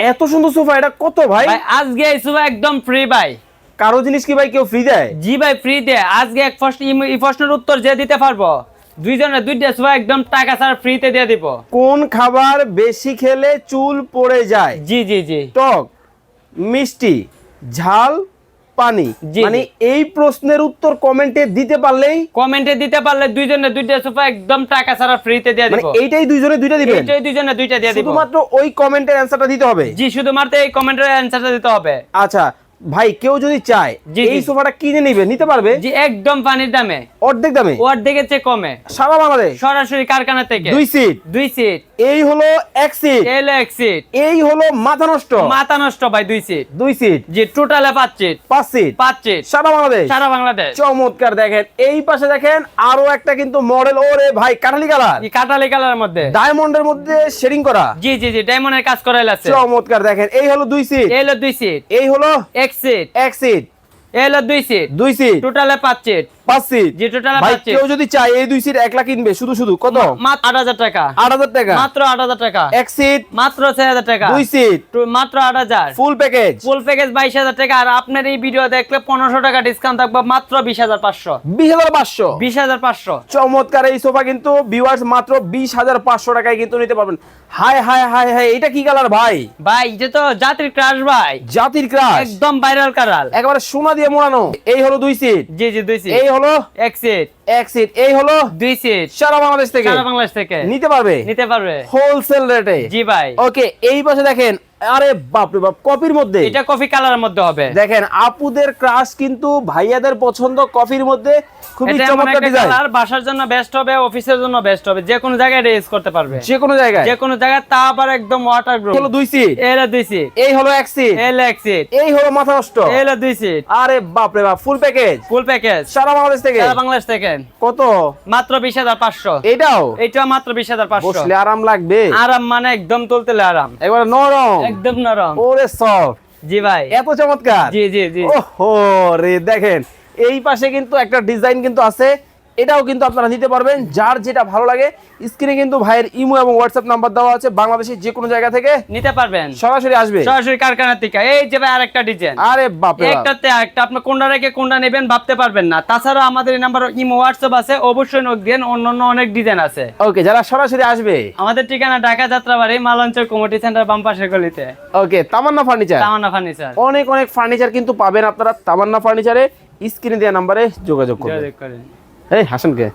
এত সুন্দর সোফা, এটা কত ভাই? ভাই আজকে এই সোফা একদম ফ্রি ভাই। কারো জিনিস কি ভাই কেউ ফ্রি দেয়? জি ভাই ফ্রি দেয়। আজকে এক প্রশ্নের উত্তর যে দিতে পারবো দুইজনের দুইটা সোফা একদম টাকা ছাড়া ফ্রিতে দিয়ে দিব। কোন খাবার বেশি খেলে চুল পড়ে যায়? জি জি জি। টক, মিষ্টি, ঝাল, পানি। জি, মানে জি। এই প্রশ্নের উত্তর কমেন্টে দিতে পারলেই, কমেন্টে দিতে পারলে দুইজনের দুইটা সোফা একদম টাকা ছাড়া ফ্রিতে দিয়ে মানে দিব। এইটাই দুইজনে দুইটা দিবেন? এইটাই দুইজনের দুইটা দিয়ে দিব। শুধুমাত্র ওই কমেন্টের অ্যানসারটা দিতে হবে? জি, শুধুমাত্র এই কমেন্টের অ্যানসারটা দিতে হবে। আচ্ছা ভাই, কেউ যদি চায় জি, এই জি। সোফাটা কিনে নিতে পারবে? জি, একদম পানির দামে, অর্ধেক দামে, অর্ধেকের চেয়ে কমে, সারা বাংলাদেশ। সরাসরি কারখানা থেকে। 2 সিট, 2 সিট, এই হলো 1 সিট, এলো 1 সিট, এই হলো মাথা নষ্ট মাথা নষ্ট ভাই 2 সিট। 2 সিট, জি, টোটালে 5 সিট, 5 সিট, 5 সিট, সারা বাংলাদেশ। সারা বাংলাদেশ। চমৎকার। দেখেন এই পাশে দেখেন আরো একটা কিন্তু মডেল, ওরে ভাই কাঠালি কালার, এই কাটালি কালারের মধ্যে, ডায়মন্ডের মধ্যে শেডিং করা। জি জি জি, ডায়মন্ডের কাজ করাইল আছে। চমৎকার। দেখেন এই হলো 2 সিট, এলো 2 সিট, এই হলো 1 সিট, 1 সিট, এলো 2 সিট, 2 সিট, টোটালে 5 সিট। 5 সিট। জি, টোটালে ভাই 5 সিট। কেউ যদি চায় এই 2 সিট একলা কিনবে, শুধু শুধু কত? মাত্র 8000 টাকা, 8000 টাকা। মাত্র 8000 টাকা। 1 সিট, মাত্র 6000 টাকা। 2 সিট, মাত্র 8000। ফুল প্যাকেজ ফুল প্যাকেজ 22000 টাকা। আর আপনার এই ভিডিও দেখলে 1500 টাকা ডিসকাউন্ট থাকবে, মাত্র 20500। 20500। 20500। চমৎকার এই সোফা কিন্তু ভিউয়ার্স মাত্র 20500 টাকায় কিন্তু নিতে পারবেন। হাই হাই হাই হাই, এটা কি কালার ভাই? ভাই এটা তো জাতির ক্রাশ ভাই, জাতির ক্রাশ, একদম ভাইরাল কালার। একেবারে সোনা দিয়ে মোড়ানো। এই হলো 2 সিট, জি জি 2 সিট, এই হলো 1 সিট, 1 সিট, এই হলো 2 সিট, সারা বাংলাদেশ থেকে সারা বাংলাদেশ থেকে নিতে পারবে, নিতে পারবে হোলসেল রেটে। জি ভাই। ওকে, এই পাশে দেখেন, আরে বাপ রে বাপ, কপির মধ্যে। এটা কফি কালারের মধ্যে হবে। দেখেন আপুদের ক্রাশ কিন্তু ভাইয়াদের পছন্দ, কফির মধ্যে খুবই এটা এমন চমৎকার একটা ডিজাইন। কালার, বাসার জন্য বেস্ট হবে, অফিসের জন্য বেস্ট হবে, যে কোনো জায়গায় রেস করতে পারবে, যে কোনো জায়গায়, যে কোনো জায়গায়, তা আবার একদম ওয়াটারপ্রুফ। হলো 2 সিট, এলো 2 সিট, এই হলো 1 সিট, এলো 1 সিট, এই হলো মাথা নষ্ট, এলো 2 সিট, আরে বাপ রে বাপ, ফুল প্যাকেজ, ফুল প্যাকেজ, সারা বাংলাদেশ থেকে। সারা বাংলাদেশ থেকে। কত? মাত্র 20500। এটাও এটা মাত্র 20500। বসলে আরাম লাগবে, আরাম মানে একদম তুলতেলে আরাম, একবার নরম, একদম নরম। ওরে সফট। জি ভাই, এত চমৎকার। জি জি জি। ওহো রে, দেখেন এই পাশে কিন্তু একটা ডিজাইন কিন্তু আছে, এটাও কিন্তু আপনারা নিতে পারবেন, যার যেটা ভালো লাগে। স্ক্রিনে কিন্তু ভাইয়ের ইমো এবং হোয়াটসঅ্যাপ নাম্বার দেওয়া আছে, বাংলাদেশের যে কোনো জায়গা থেকে নিতে পারবেন, সরাসরি আসবে, সরাসরি কারখানা থেকে। এই যে ভাই আরেকটা ডিজাইন, আরে বাপ রে বাপ। একটাতে আরেকটা, আপনি কোনটা রেখে কোনটা নেবেন ভাবতে পারবেন না। তাছাড়া আমাদের এই নাম্বার ইমো হোয়াটসঅ্যাপ আছে, অবশ্যই নক দেন, অন্যান্য অনেক ডিজাইন আছে। ওকে, যারা সরাসরি আসবে, আমাদের ঠিকানা ঢাকা যাত্রাবাড়ি, মালঞ্চল কমিটি সেন্টার, বাম পাশের গলিতে, ওকে, তামান্না ফার্নিচার। তামান্না ফার্নিচার। অনেক অনেক ফার্নিচার কিন্তু পাবেন আপনারা তামান্না ফার্নিচারে। স্ক্রিনে দেওয়া নাম্বারে যোগাযোগ করবেন। যোগাযোগ করেন। এই হাসানকে